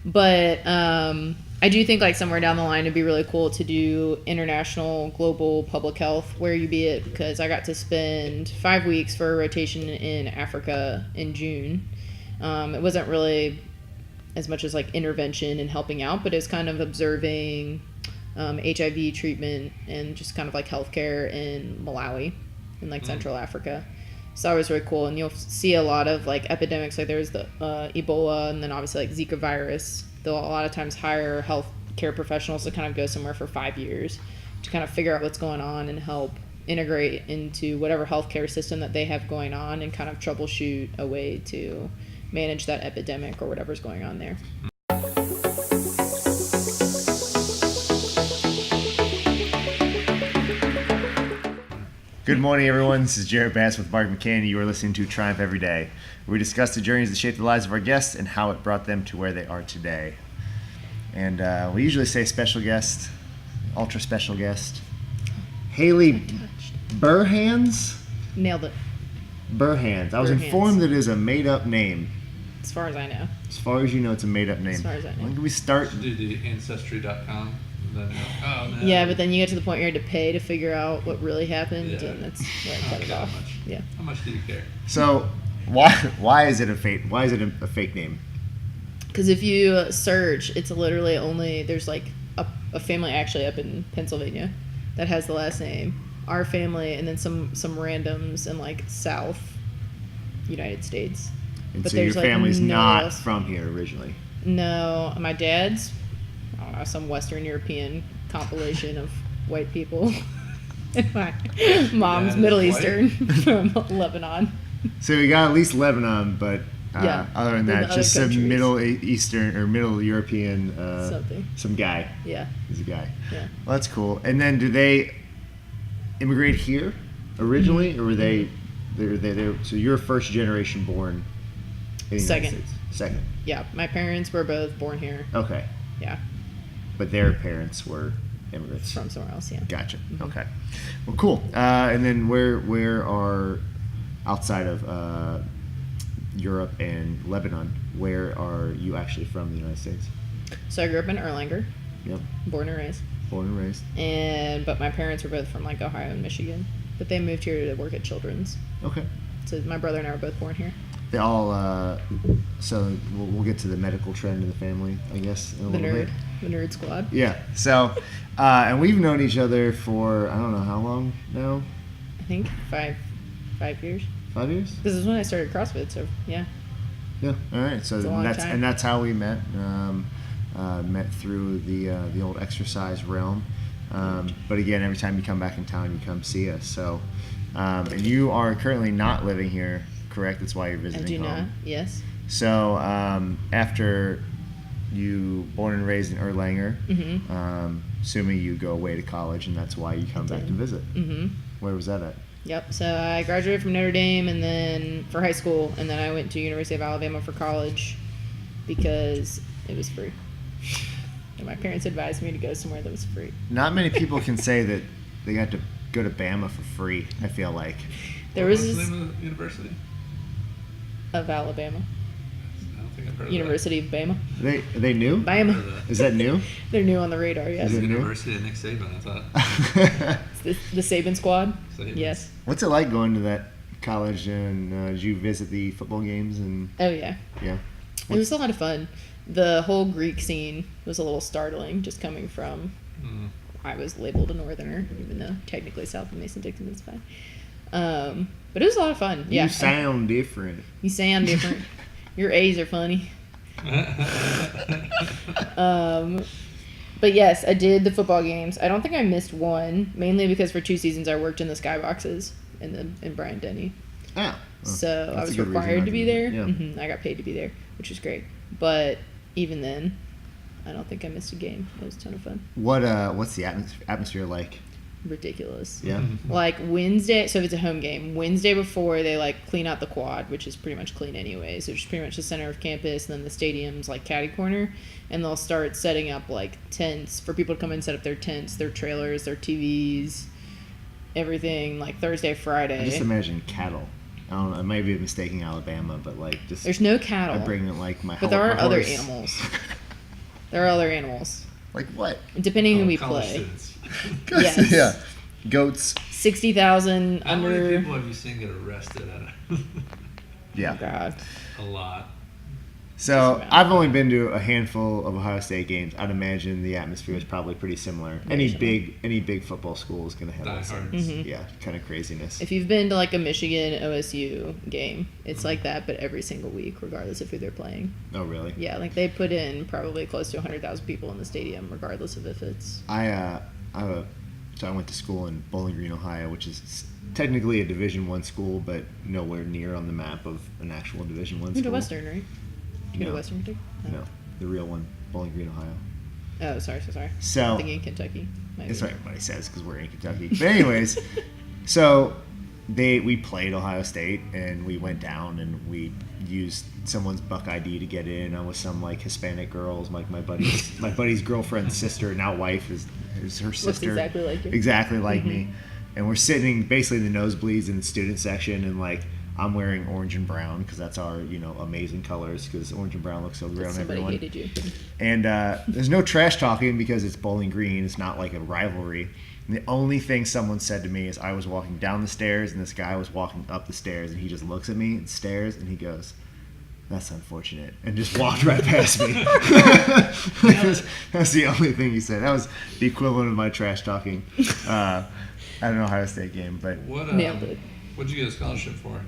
But I do think like somewhere down the line it'd be really cool to do international global public health where you be it, because I got to spend 5 weeks for a rotation in Africa in June. It wasn't really as much as like intervention and helping out, but it's kind of observing HIV treatment and just kind of like healthcare in Malawi in like Central Africa. So that was really cool, and you'll see a lot of like epidemics. Like there's the Ebola, and then obviously like Zika virus. They'll a lot of times hire health care professionals to kind of go somewhere for 5 years to kind of figure out what's going on and help integrate into whatever healthcare system that they have going on and kind of troubleshoot a way to manage that epidemic or whatever's going on there. Good morning, everyone. This is Jared Bass with Mark McCann. You are listening to Triumph Every Day, where we discuss the journeys that shape the lives of our guests and how it brought them to where they are today. And we usually say special guest, ultra special guest, Haley Burhans? Nailed it. Burhans. I was Burhans. informed that it is a made-up name. As far as I know. As far as you know, it's a made-up name. As far as I know. When can we start? Do the Ancestry.com. Then oh, no. Yeah, but then you get to the point where you had to pay to figure out what really happened, and that's where I cut it off. Much. Yeah. How much do you care? So, why is it a fake? Why is it a fake name? Because if you search, it's literally only there's like a family actually up in Pennsylvania that has the last name, our family, and then some randoms in like South United States. And But so your there's, like, family's no not else. from here originally. No, my dad's I don't know, some Western European compilation of white people. And my mom's Dad is Middle white? Eastern from Lebanon. So we got at least Lebanon, but Yeah. other than Then that, the just other some countries. Middle Eastern or Middle European, Something. some guy. Yeah. He's a guy. Yeah. Well, that's cool. And then, do they immigrate here originally, or were they? So you're first generation born in the Second. United States. Second. Yeah. My parents were both born here. Okay, Yeah. but their parents were immigrants. From somewhere else, yeah. Gotcha. Okay. Well, cool. And then where are outside of Europe and Lebanon? Where are you actually from in the United States? So I grew up in Erlanger, Yep. born and raised. Born and raised. But my parents were both from like Ohio and Michigan. But they moved here to work at Children's. Okay. So my brother and I were both born here. They all. So we'll get to the medical trend in the family, I guess, in a The little nerd. bit. The nerd squad. Yeah. So, and we've known each other for I don't know how long now. I think 5 years. 5 years. This is when I started CrossFit, so yeah. Yeah. All right. So It's a long time. that's how we met. Met through the old exercise realm. But again, every time you come back in town, you come see us. So, and you are currently not living here, correct? That's why you're I visiting do home. not. Yes. So, after you born and raised in Erlanger, Mm-hmm. Assuming you go away to college, and that's why you come back did. to visit. Mm-hmm. Where was that at? Yep. So I graduated from Notre Dame, and then for high school, and then I went to University of Alabama for college because it was free. And my parents advised me to go somewhere that was free. Not many people can say that they got to go to Bama for free, I feel like. There What's was the this name of the university? of Alabama, I don't think I've heard University of Bama. Are they new? of Bama. that. Is that new? They're new on the radar. Yes. Is it new? University of Nick Saban, I thought. It's the Saban squad. Saban. Yes. What's it like going to that college, and did you visit the football games? And Oh yeah. yeah, It was a lot of fun. The whole Greek scene was a little startling, just coming from. Mm. I was labeled a northerner, even though technically south of Mason-Dixon is fine. But it was a lot of fun. Yeah. you sound different. You sound different. Your A's are funny. But yes, I did the football games. I don't think I missed one, mainly because for 2 seasons I worked in the skyboxes in Bryant-Denny. Oh, So I that's a was good reason required not to be do there. that. Yeah. I got paid to be there, which was great. But even then, I don't think I missed a game. It was a ton of fun. What's the atmosphere like? Ridiculous. Yeah. Like Wednesday, so if it's a home game, Wednesday before they like clean out the quad, which is pretty much clean anyways, which is pretty much the center of campus, and then the stadium's like caddy corner, and they'll start setting up like tents for people to come and set up their tents, their trailers, their TVs, everything like Thursday, Friday. I just imagine cattle. I don't know. I might be mistaking Alabama, but like just There's no cattle, I bring it like my. but there are my other horse. animals. There are other animals. Like what? Depending who we college play. students. Yes. Yeah. Goats. 60,000 How many under. people have you seen get arrested at Yeah. Oh, God. a lot? So I've only been to a handful of Ohio State games. I'd imagine the atmosphere is probably pretty similar. Any big football school is going to have that same, Diehards. kind of craziness. If you've been to like a Michigan OSU game, it's like that, but every single week, regardless of who they're playing. Oh, really? Yeah, like they put in probably close to 100,000 people in the stadium, regardless of if it's. So I went to school in Bowling Green, Ohio, which is technically a Division I school, but nowhere near on the map of an actual Division I school. You go to Western, right? Did you go No. to Western too? No, the real one, Bowling Green, Ohio. Oh, sorry. So I'm thinking Kentucky. that's what everybody says because we're in Kentucky. But anyways, so we played Ohio State and we went down and we used someone's Buck ID to get in. I was some like Hispanic girls, like my buddy's girlfriend's sister, now wife is her sister. Looks exactly like you. Exactly like me. And we're sitting basically in the nosebleeds in the student section, and like I'm wearing orange and brown because that's our amazing colors because orange and brown looks so great on Somebody everyone. hated you. And there's no trash talking because it's Bowling Green. It's not like a rivalry. And the only thing someone said to me is I was walking down the stairs and this guy was walking up the stairs and he just looks at me and stares and he goes, "That's unfortunate," and just walked right past me. That's the only thing he said. That was the equivalent of my trash talking at an Ohio State game. But Nailed it. What'd you get a scholarship for?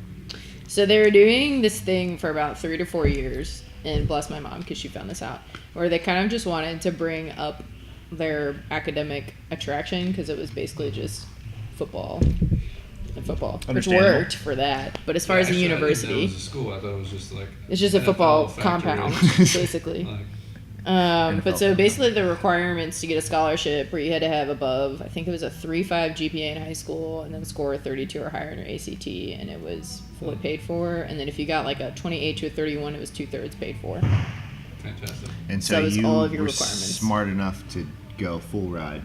So they were doing this thing for about 3 to 4 years, and bless my mom because she found this out, where they kind of just wanted to bring up their academic attraction because it was basically just football, which worked for that. But as far as the Actually, I didn't know university, it was a school. I thought it was just like it's just a NFL football factory. compound, basically. Like, But so basically the requirements to get a scholarship were you had to have above, I think it was a 3.5 GPA in high school and then score 32 or higher in your ACT, and it was fully paid for. And then if you got like a 28 to a 31, it was 2/3 paid for. fantastic. and So so that was you all of your were requirements. smart enough to go full ride.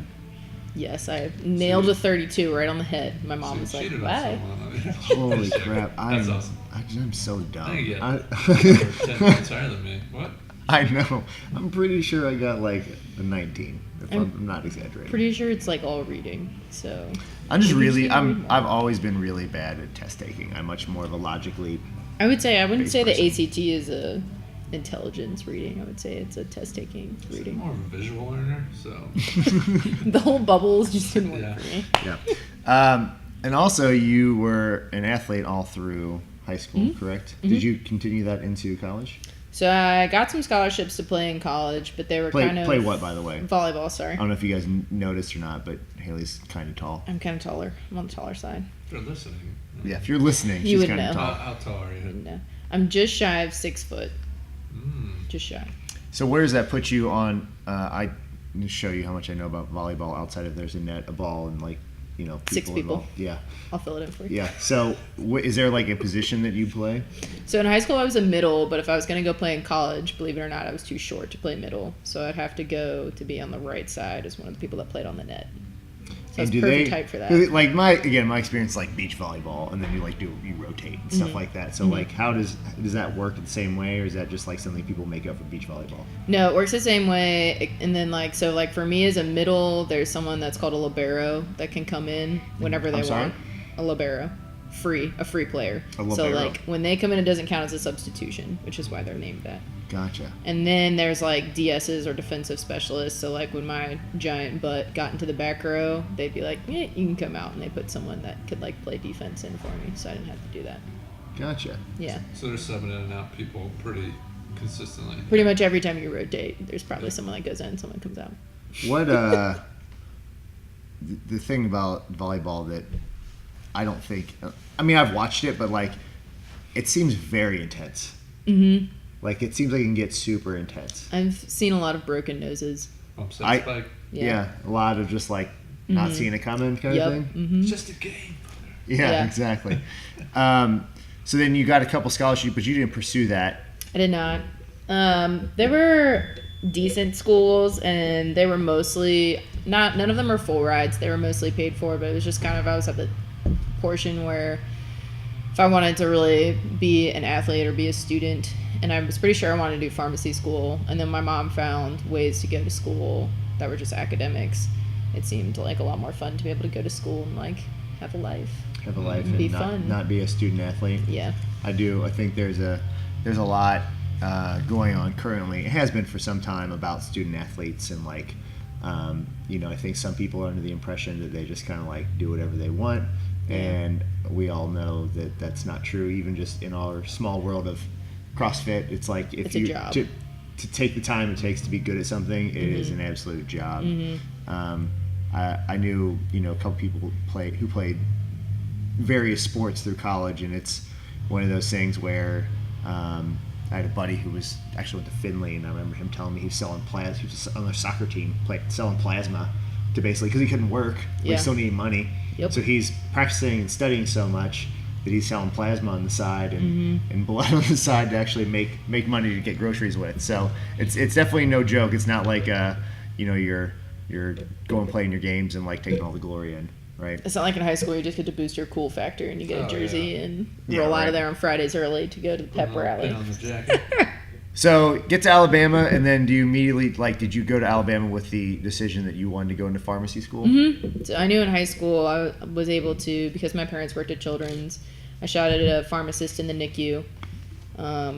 Yes, I nailed a 32 right on the head. My mom was So you like, cheated on bye. someone. I mean, Holy crap! That's awesome. I'm so dumb. I think you get I- over 10 points higher than me. What? I know. I'm pretty sure I got like a 19. If I'm not exaggerating. Pretty sure it's like all reading. So I'm just Maybe you really. should read more. I've always been really bad at test taking. I'm much more of a logically. I wouldn't say the person. ACT is a intelligence reading. I would say it's a test taking I'm reading. more of a visual learner, so The whole bubbles just didn't work Yeah. for me. Yeah. And also, you were an athlete all through high school, correct? Did you continue that into college? So I got some scholarships to play in college, but they were kind of Play what, by the way? volleyball. Sorry, I don't know if you guys noticed or not, but Haley's kind of tall. I'm kind of taller. I'm on the taller side. if you're listening, Yeah, if you're listening, You she's would kind of know. tall. how tall are you? No, I'm just shy of 6 foot. Mm. Just shy. So where does that put you on? I need to show you how much I know about volleyball outside of there's a net, a ball, and like people 6 people. involved. Yeah, I'll fill it in for you. yeah. So is there like a position that you play? So in high school I was a middle, but if I was going to go play in college, believe it or not, I was too short to play middle. So I'd have to go to be on the right side as one of the people that played on the net. So I was do perfect type for that. Like my experience, like beach volleyball, and then you rotate and stuff like that. So like, how does that work the same way, or is that just like something people make up for beach volleyball? No, it works the same way. And then for me as a middle, there's someone that's called a libero that can come in whenever they I'm sorry? want. A libero. A free player. A So libero. when they come in, it doesn't count as a substitution, which is why they're named that. Gotcha. And then there's like DSs or defensive specialists. So like when my giant butt got into the back row, they'd be like, "Yeah, you can come out," and they put someone that could like play defense in for me, so I didn't have to do that. Gotcha. Yeah, So they're subbing in and out people pretty consistently. pretty much every time you rotate, there's probably someone that goes in, and someone comes out. What the thing about volleyball that I don't think. I mean, I've watched it, but like, it seems very intense. Mm-hmm. Like, it seems like it can get super intense. I've seen a lot of broken noses. Upset I- spike. Yeah, a lot of just like not seeing it coming kind Yep. of thing. Mm-hmm. It's just a game. Yeah, Yeah. exactly. So then you got a couple scholarships, but you didn't pursue that. I did not. They were decent schools, and they were mostly none of them were full rides. They were mostly paid for, but it was just kind of I was at the portion where if I wanted to really be an athlete or be a student. And I was pretty sure I wanted to do pharmacy school. And then my mom found ways to go to school that were just academics. It seemed like a lot more fun to be able to go to school and like have a life. Have a life Be and fun. not be a student athlete. Yeah. I do. I think there's a lot going on currently. It has been for some time about student athletes and like, I think some people are under the impression that they just kind of like do whatever they want, and we all know that that's not true. Even just in our small world of CrossFit, it's like if it's a job. To take the time it takes to be good at something, it is an absolute job. I knew a couple people who played various sports through college, and it's one of those things where I had a buddy who was actually went to Finley, and I remember him telling me he was selling plasma. He was on their soccer team, selling plasma to basically, because he couldn't work, but he still needed money. Yep. So he's practicing and studying so much that he's selling plasma on the side and blood on the side to actually make money to get groceries with. So it's definitely no joke. It's not like you're going playing your games and like taking all the glory in. Right. It's not like in high school you just get to boost your cool factor and you get a jersey and roll out of there on Fridays early to go to the pep rally. On the jacket. So get to Alabama, and then do you immediately did you go to Alabama with the decision that you wanted to go into pharmacy school? So I knew in high school I was able to, because my parents worked at Children's, I shadowed a pharmacist in the NICU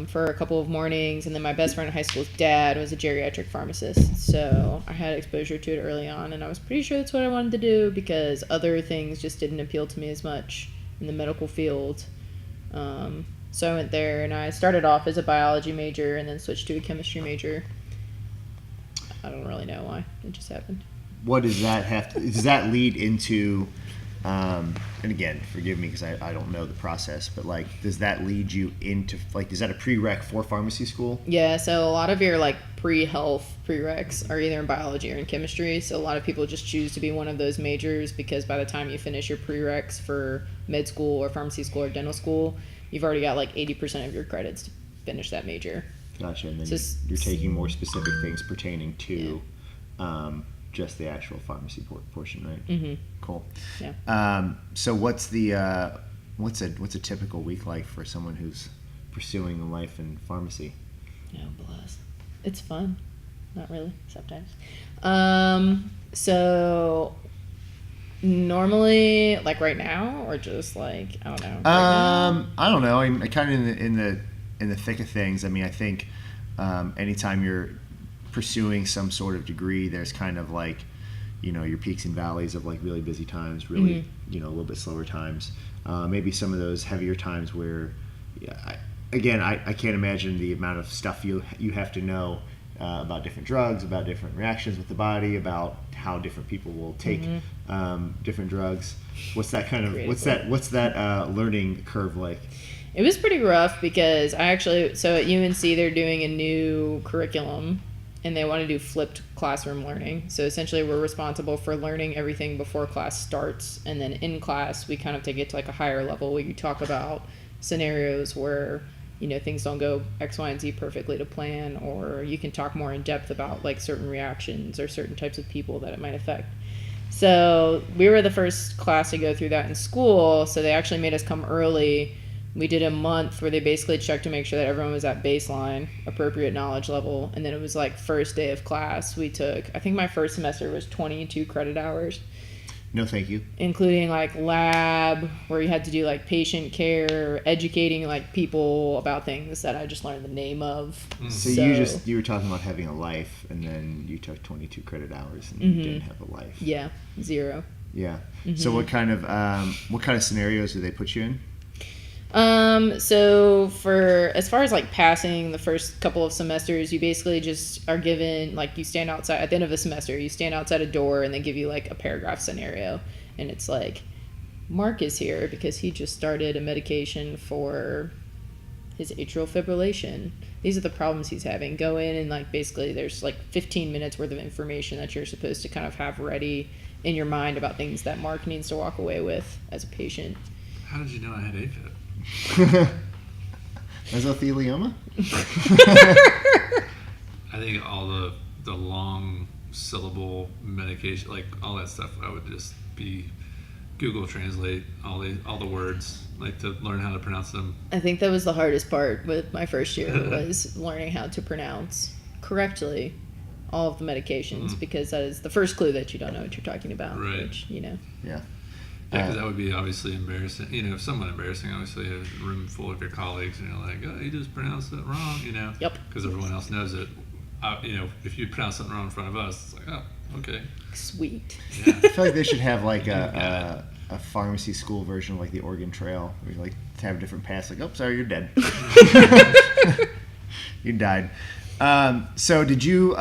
for a couple of mornings, and then my best friend in high school's dad was a geriatric pharmacist, so I had exposure to it early on, and I was pretty sure that's what I wanted to do because other things just didn't appeal to me as much in the medical field. So I went there, and I started off as a biology major and then switched to a chemistry major. I don't really know why. It just happened. What does that does that lead into, and again, forgive me because I don't know the process, but does that lead you into, is that a prereq for pharmacy school? Yeah, so a lot of your pre-health prereqs are either in biology or in chemistry, so a lot of people just choose to be one of those majors because by the time you finish your prereqs for med school or pharmacy school or dental school, you've already got 80% of your credits to finish that major. Gotcha, and then you're taking more specific things pertaining to just the actual pharmacy portion, right? Mm-hmm. Cool. Yeah. So what's the what's a typical week like for someone who's pursuing a life in pharmacy? Oh, bless. It's fun. Not really, sometimes. So normally, right now, or just I don't know. I don't know. I'm kind of in the thick of things. I mean, I think anytime you're pursuing some sort of degree, there's kind of your peaks and valleys of really busy times, really a little bit slower times. Maybe some of those heavier times where, I can't imagine the amount of stuff you have to know about different drugs, about different reactions with the body, about how different people will take different drugs. What's that learning curve like? It was pretty rough because so at UNC they're doing a new curriculum and they want to do flipped classroom learning. So essentially we're responsible for learning everything before class starts, and then in class we kind of take it to a higher level where you talk about scenarios where things don't go X, Y, and Z perfectly to plan, or you can talk more in depth about certain reactions or certain types of people that it might affect. So we were the first class to go through that in school, so they actually made us come early. We did a month where they basically checked to make sure that everyone was at baseline, appropriate knowledge level, and then it was first day of class we took, I think my first semester was 22 credit hours. No, thank you. Including lab, where you had to do patient care, educating people about things that I just learned the name of. So you were talking about having a life, and then you took 22 credit hours and didn't have a life. Yeah, 0. Yeah. So what kind of scenarios do they put you in? So for as far as passing the first couple of semesters, you basically just are given you stand outside at the end of a semester, you stand outside a door and they give you a paragraph scenario, and it's Mark is here because he just started a medication for his atrial fibrillation. These are the problems he's having. Go in and basically there's 15 minutes worth of information that you're supposed to kind of have ready in your mind about things that Mark needs to walk away with as a patient. How did you know I had AFib? Mesothelioma? I think all the long syllable medication, all that stuff, I would just be Google Translate all the words, like to learn how to pronounce them. I think that was the hardest part with my first year was learning how to pronounce correctly all of the medications because that is the first clue that you don't know what you're talking about. Right. Which, Yeah. Yeah, because that would be obviously embarrassing. Somewhat embarrassing. Obviously, a room full of your colleagues, and you're like, "Oh, you just pronounced that wrong," Yep. Because everyone else knows it. If you pronounce something wrong in front of us, it's like, "Oh, okay." Sweet. Yeah. I feel like they should have like a pharmacy school version of like the Oregon Trail, where you like to have different paths. Like, oh, sorry, you're dead. You died. So did you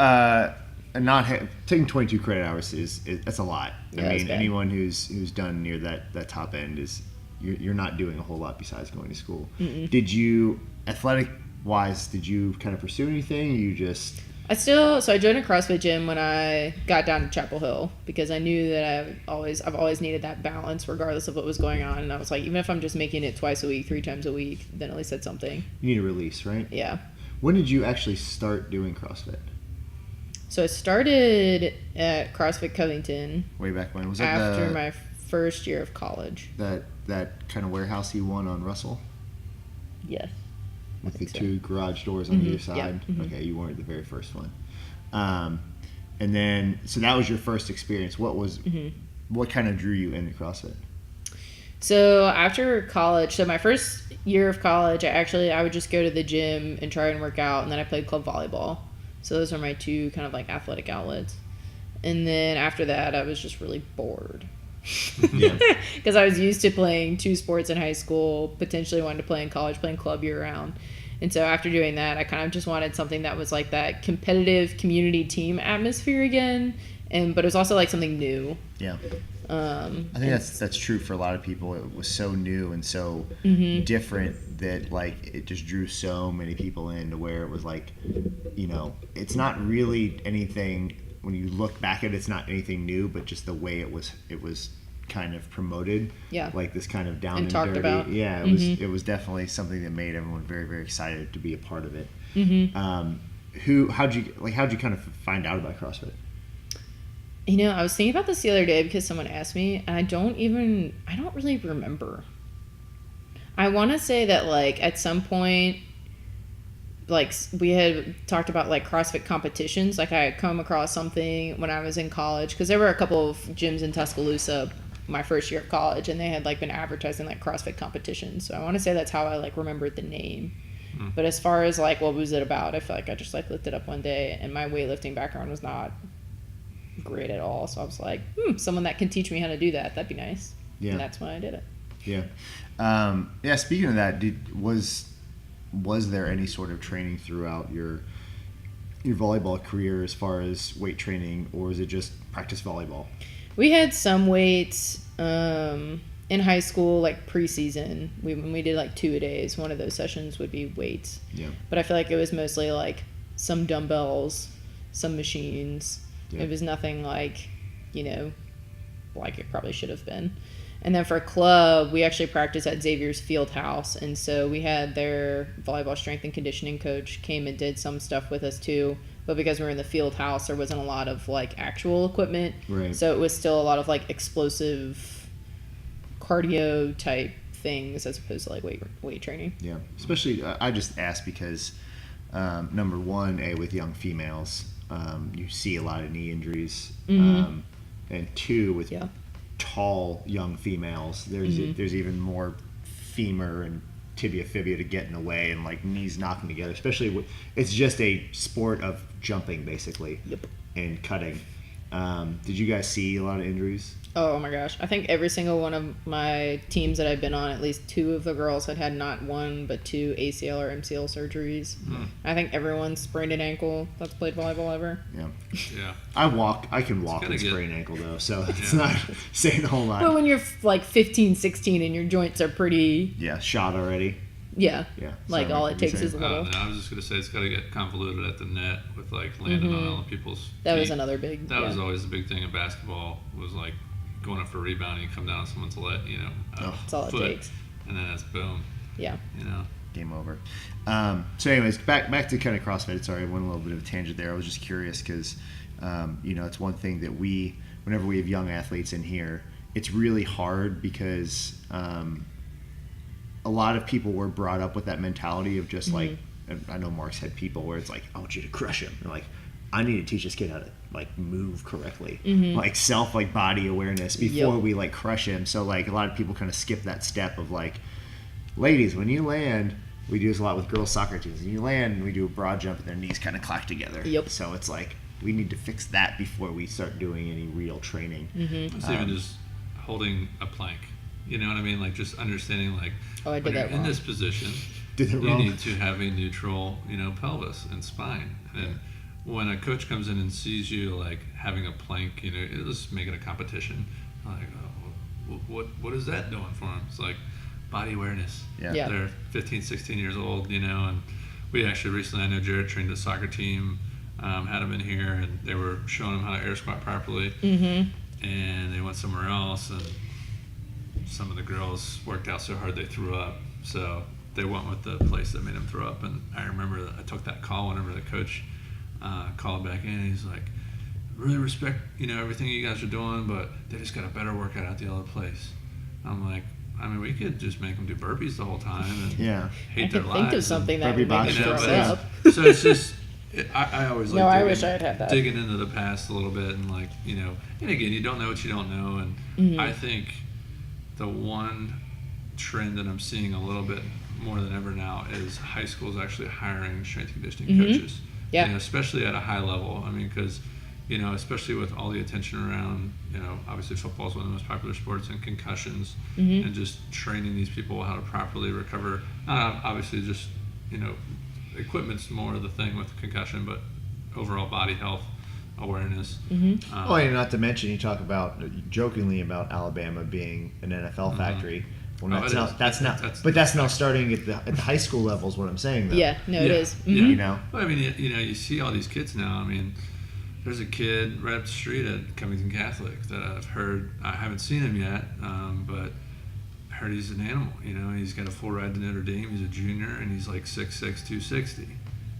not have taking 22 credit hours is that's a lot. Yeah, I that's mean, bad. anyone who's done near that top end is you're not doing a whole lot besides going to school. Mm-mm. Did you athletic wise? Did you kind of pursue anything? You just I joined a CrossFit gym when I got down to Chapel Hill because I knew that I've always needed that balance regardless of what was going on. And I was like, even if I'm just making it twice a week, 3 times a week, then at least that's something. you need a release, right? Yeah. When did you actually start doing CrossFit? So I started at CrossFit Covington Way back when? Was that after my first year of college. that kind of warehouse you won on Russell? Yes. With the think so. 2 garage doors on either side? Yeah. Mhm. Okay, you weren't the very first one. And then, so that was your first experience. What kind of drew you into CrossFit? So after college, my first year of college, I would just go to the gym and try and work out, and then I played club volleyball. So those are my 2 kind of like athletic outlets. And then after that, I was just really bored. Yeah. Because I was used to playing 2 sports in high school, potentially wanted to play in college, playing club year round. And so after doing that, I kind of just wanted something that was like that competitive community team atmosphere again, but it was also like something new. Yeah. I think that's true for a lot of people. It was so new and so different that like it just drew so many people in to where it was like, it's not really anything. When you look back at it, it's not anything new, but just the way it was kind of promoted. Yeah. Like this kind of down And and talked dirty. about. Yeah, it was definitely something that made everyone very, very excited to be a part of it. How'd you kind of find out about CrossFit? I was thinking about this the other day because someone asked me, and I don't really remember. I want to say that like at some point, like we had talked about like CrossFit competitions. Like I had come across something when I was in college because there were a couple of gyms in Tuscaloosa my first year of college, and they had like been advertising like CrossFit competitions. So I want to say that's how I like remembered the name. But as far as like what was it about, I feel like I just like looked it up one day, and my weightlifting background was not great at all. So I was like, someone that can teach me how to do that, that'd be nice. Yeah. And that's when I did it. Yeah. Speaking of that, was there any sort of training throughout your volleyball career as far as weight training, or was it just practice volleyball? We had some weights in high school, like preseason. When we did like 2-a-days, one of those sessions would be weights. Yeah. But I feel like it was mostly like some dumbbells, some machines. Yeah. It was nothing like, like it probably should have been. And then for club, we actually practiced at Xavier's Field House. And so we had their volleyball strength and conditioning coach came and did some stuff with us too. But because we were in the field house, there wasn't a lot of like actual equipment. Right. So it was still a lot of like explosive cardio type things as opposed to like weight training. Yeah. Especially, I just asked because, number one, with young females, you see a lot of knee injuries. And 2, with tall young females, there's even more femur and tibia fibia to get in the way, and like knees knocking together, especially it's just a sport of jumping basically. Yep. And cutting. Did you guys see a lot of injuries? Oh my gosh. I think every single one of my teams that I've been on, at least 2 of the girls had not 1 but 2 ACL or MCL surgeries. I think everyone sprained an ankle that's played volleyball ever. Yeah. Yeah. I can walk and sprain an ankle though, so it's not saying a whole lot. But when you're like 15, 16 and your joints are pretty... Yeah, shot already. Yeah. Yeah. Like Sorry, all it takes is a little... I was just going to say it's got to get convoluted at the net with like landing on other people's That feet. was another big... That was always the big thing in basketball, was like going up for a rebound and you come down on someone's leg, That's all it foot, takes. and then it's boom. Yeah. Game over. So anyways, back to kind of CrossFit. Sorry, I went a little bit of a tangent there. I was just curious because, it's one thing that whenever we have young athletes in here, it's really hard because a lot of people were brought up with that mentality of just like, I know Mark's had people where it's like, I want you to crush him. And like, I need to teach this kid how to like move correctly, like like body awareness before we like crush him. So like a lot of people kind of skip that step of like, ladies, when you land, we do this a lot with girls soccer teams. When you land, we do a broad jump and their knees kind of clack together. So it's like, we need to fix that before we start doing any real training. It's even just holding a plank. You know what I mean? Like just understanding like, I did when you're that in wrong. this position, you need to have a neutral, pelvis and spine. And when a coach comes in and sees you like having a plank, let's make it a competition. Like, what is that doing for them? It's like body awareness. They're 15, 16 years old, and we actually recently, I know Jared trained a soccer team, had them in here, and they were showing them how to air squat properly. And they went somewhere else, and some of the girls worked out so hard they threw up. So they went with the place that made them throw up. And I remember that I took that call whenever the coach called back in. He's like, really respect, everything you guys are doing, but they just got a better workout at the other place. I'm like, I mean, we could just make them do burpees the whole time and hate their lives. I think of something that would make them throw up. So it's just, I always like I wish I had that. Digging into the past a little bit and like, and again, you don't know what you don't know. And I think the one trend that I'm seeing a little bit more than ever now is high schools actually hiring strength and conditioning coaches. Especially at a high level. I mean, because, especially with all the attention around, obviously football is one of the most popular sports, and concussions, and just training these people how to properly recover. Not obviously just, equipment's more the thing with concussion, but overall body health awareness. And not to mention, you talk about jokingly about Alabama being an NFL factory. Well, that's now starting at the high school level is what I'm saying, though. It is. Well, I mean, you see all these kids now. I mean, there's a kid right up the street at Covington Catholic that I've heard. I haven't seen him yet, but I heard he's an animal. He's got a full ride to Notre Dame. He's a junior, and he's like 6'6", 260.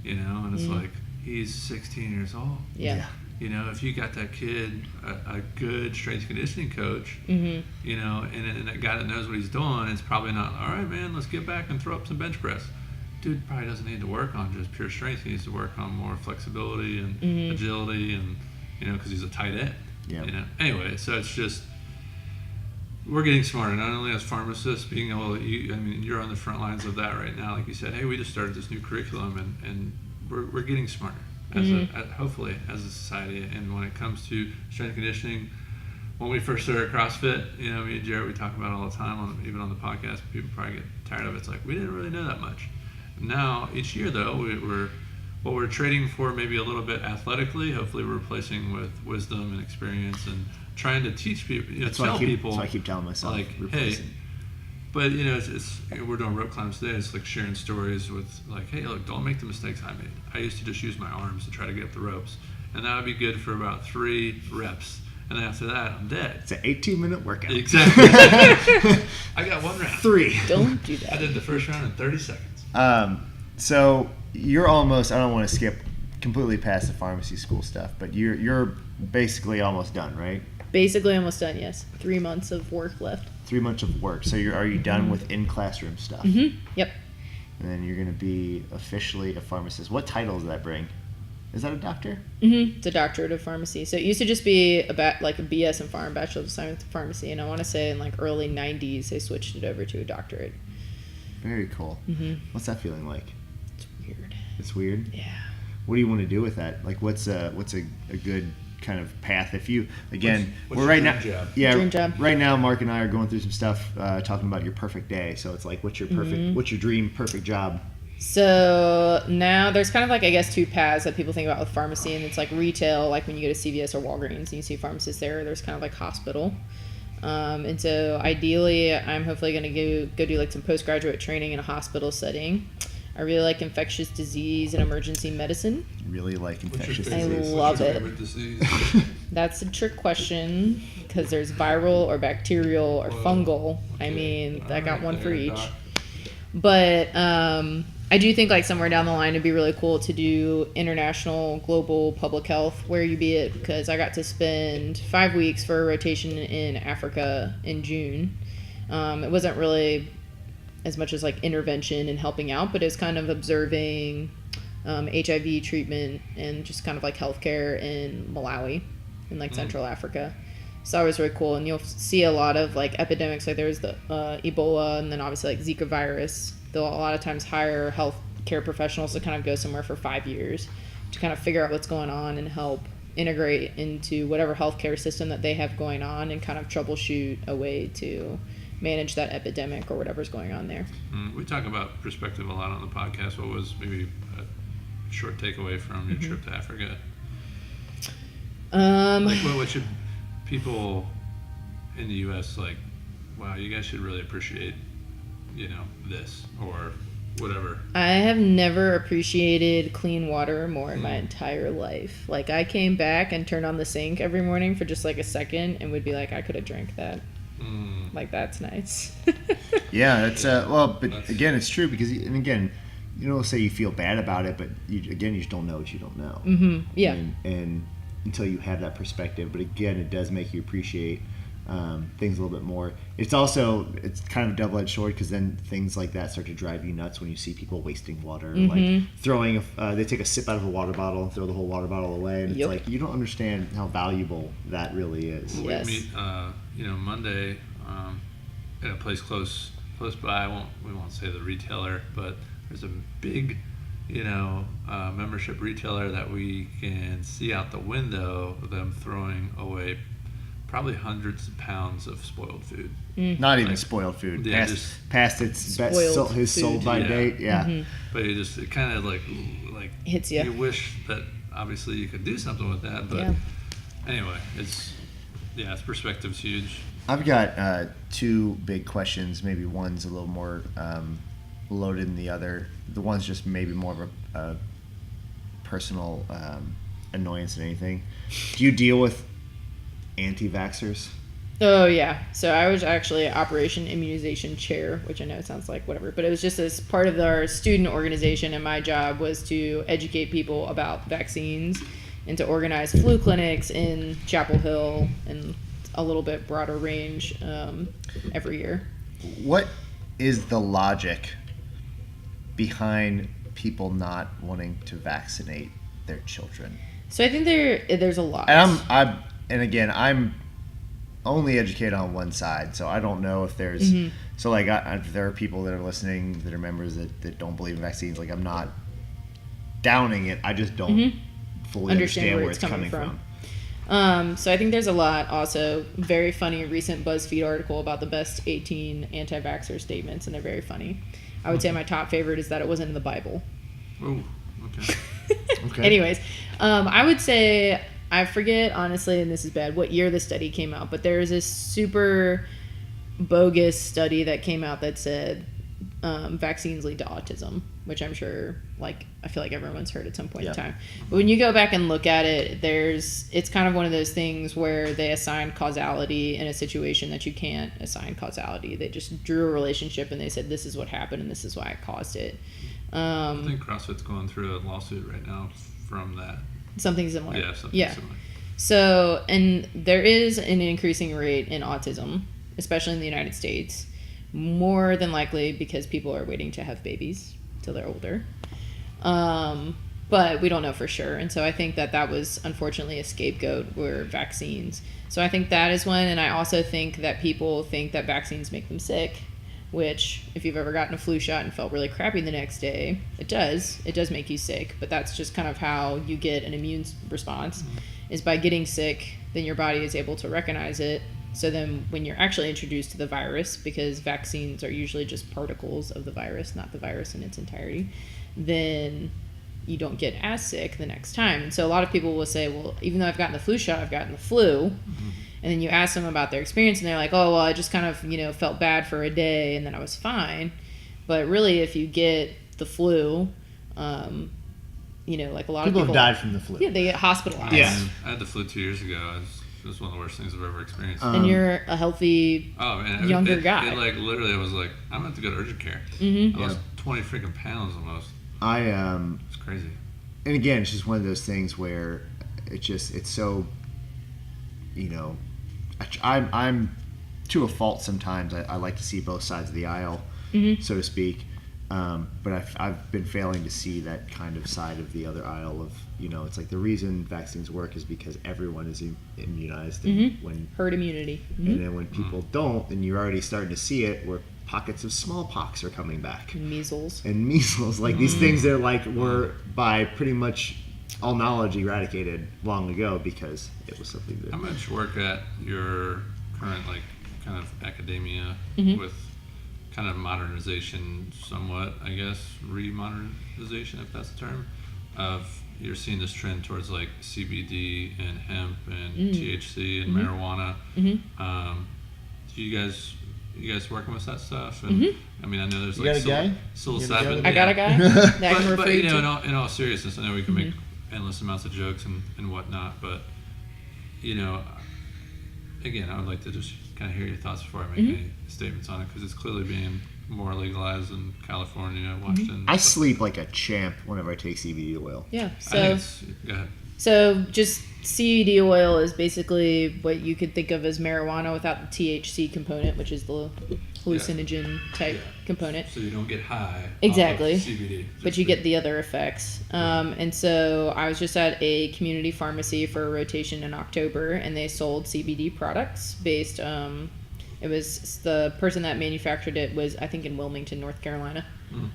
And it's like he's 16 years old. If you got that kid a good strength and conditioning coach, and a guy that knows what he's doing, it's probably not, all right, man, let's get back and throw up some bench press. Dude probably doesn't need to work on just pure strength. He needs to work on more flexibility and agility and, because he's a tight end. Anyway, so it's just, we're getting smarter, not only as pharmacists, being able to, you're on the front lines of that right now. Like you said, hey, we just started this new curriculum, and we're getting smarter. Hopefully as a society. And when it comes to strength and conditioning, when we first started CrossFit, me and Jared, we talk about it all the time, even on the podcast. People probably get tired of it. It's like, we didn't really know that much. Now, each year though, we're trading for maybe a little bit athletically. Hopefully we're replacing with wisdom and experience and trying to teach people, tell people. So I keep telling myself, like, replacing. Hey, but it's we're doing rope climbs today. It's like sharing stories with like, hey, look, don't make the mistakes I made. I used to just use my arms to try to get up the ropes, and that would be good for about 3 reps, and then after that, I'm dead. It's an 18-minute workout. Exactly. I got 1 round. 3. Don't do that. I did the first round in 30 seconds. So you're almost. I don't want to skip completely past the pharmacy school stuff, but you're basically almost done, right? Basically almost done. Yes, 3 months of work left. 3 months of work. So are you done with in-classroom stuff? Yep. And then you're going to be officially a pharmacist. What title does that bring? Is that a doctor? It's a doctorate of pharmacy. So it used to just be like a BS in Pharm, Bachelor of Science in Pharmacy. And I want to say in like early 90s, they switched it over to a doctorate. Very cool. What's that feeling like? It's weird. It's weird? Yeah. What do you want to do with that? Like, what's a good kind of path? If you, again, what's we're right now, job? Dream job. Right now, Mark and I are going through some stuff talking about your perfect day. So it's like, what's your dream perfect job? So now there's kind of like, I guess, 2 paths that people think about with pharmacy, and it's like retail, like when you go to CVS or Walgreens and you see pharmacists there. There's kind of like hospital. And so ideally, I'm hopefully going to go do like some postgraduate training in a hospital setting. I really like infectious disease and emergency medicine. Really like infectious I disease. love What's your it. favorite disease? That's a trick question because there's viral or bacterial or fungal. I mean, I got one for each. Doc. But I do think like somewhere down the line it'd be really cool to do international global public health where you be it, because I got to spend 5 weeks for a rotation in Africa in June. It wasn't really as much as like intervention and helping out, but it's kind of observing HIV treatment and just kind of like healthcare in Malawi in like Central Africa. So that was really cool. And you'll see a lot of like epidemics, like there's the Ebola, and then obviously like Zika virus. They'll a lot of times hire health care professionals to kind of go somewhere for 5 years to kind of figure out what's going on and help integrate into whatever healthcare system that they have going on and kind of troubleshoot a way to manage that epidemic or whatever's going on there. We talk about perspective a lot on the podcast. What was maybe a short takeaway from your trip to Africa? Like what should people in the U.S. like, wow, you guys should really appreciate, this or whatever. I have never appreciated clean water more in my entire life. Like I came back and turned on the sink every morning for just like a second and would be like, I could have drank that. Like that's nice. Yeah, that's but again, it's true because, and again, you don't say you feel bad about it, but you just don't know what you don't know. Yeah. And until you have that perspective, but again, it does make you appreciate things a little bit more. It's kind of a double-edged sword because then things like that start to drive you nuts when you see people wasting water, like throwing they take a sip out of a water bottle and throw the whole water bottle away, and it's like you don't understand how valuable that really is. We meet Monday at a place close by. We won't say the retailer, but there's a big membership retailer that we can see out the window them throwing away probably hundreds of pounds of spoiled food. Not even spoiled food. Yeah, past its sold by date. Yeah. But it kind of like hits you. You wish that obviously you could do something with that, but anyway, it's perspective's huge. I've got two big questions. Maybe one's a little more loaded than the other. The one's just maybe more of a personal annoyance than anything. Do you deal with anti-vaxxers? Oh yeah. So I was actually Operation Immunization Chair, which I know sounds like whatever, but it was just as part of our student organization, and my job was to educate people about vaccines and to organize flu clinics in Chapel Hill and a little bit broader range every year. What is the logic behind people not wanting to vaccinate their children? So I think there's a lot. And again, I'm only educated on one side, so I don't know if there's so like if there are people that are listening that are members that don't believe in vaccines. Like I'm not downing it. I just don't fully understand where it's coming from. So I think there's a lot. Also, very funny recent BuzzFeed article about the best 18 anti-vaxxer statements, and they're very funny. I would say my top favorite is that it wasn't in the Bible. Oh, okay. Okay. Anyways, I would say, I forget, honestly, and this is bad, what year the study came out, but there was this super bogus study that came out that said vaccines lead to autism, which I'm sure, I feel like everyone's heard at some point in time. But when you go back and look at it, it's kind of one of those things where they assign causality in a situation that you can't assign causality. They just drew a relationship and they said, this is what happened and this is why it caused it. I think CrossFit's going through a lawsuit right now from that. Something similar. Yeah, similar. So, and there is an increasing rate in autism, especially in the United States, more than likely because people are waiting to have babies till they're older. But we don't know for sure. And so I think that was unfortunately a scapegoat were vaccines. So I think that is one. And I also think that people think that vaccines make them sick, which if you've ever gotten a flu shot and felt really crappy the next day, it does make you sick. But that's just kind of how you get an immune response is by getting sick, then your body is able to recognize it. So then when you're actually introduced to the virus, because vaccines are usually just particles of the virus, not the virus in its entirety, then you don't get as sick the next time. And so a lot of people will say, well, even though I've gotten the flu shot, I've gotten the flu. And then you ask them about their experience and they're like, oh, well, I just kind of, felt bad for a day and then I was fine. But really, if you get the flu, like a lot of people have died from the flu. Yeah, they get hospitalized. Yeah. I had the flu 2 years ago. I was was one of the worst things I've ever experienced. And you're a healthy, younger guy. It like literally, I was like, I'm going to have to go to urgent care. I lost 20 freaking pounds almost. It's crazy. And again, it's just one of those things where it's so, I'm to a fault sometimes. I like to see both sides of the aisle, so to speak. But I've been failing to see that kind of side of the other aisle of, it's like the reason vaccines work is because everyone is immunized. And when herd immunity. And then when people don't, then you're already starting to see it where pockets of smallpox are coming back. And measles. Like these things that were by pretty much all knowledge eradicated long ago because it was something that... How much work at your current, kind of academia with kind of modernization somewhat, I guess, re-modernization, if that's the term, of you're seeing this trend towards CBD and hemp and THC and marijuana. Do you guys working with that stuff? And I mean, I know there's psilocybin. I got a guy that I can refer but you to. In all seriousness, I know we can make endless amounts of jokes and whatnot, but again, I would like to just kind of hear your thoughts before I make any statements on it, because it's clearly being more legalized in California, Washington. I sleep like a champ whenever I take CBD oil. Yeah. So go ahead. So just CBD oil is basically what you could think of as marijuana without the THC component, which is the hallucinogen type component. So you don't get high. Exactly. Off of CBD, but you get the other effects. And so I was just at a community pharmacy for a rotation in October, and they sold CBD products based. It was the person that manufactured it was, I think, in Wilmington, North Carolina.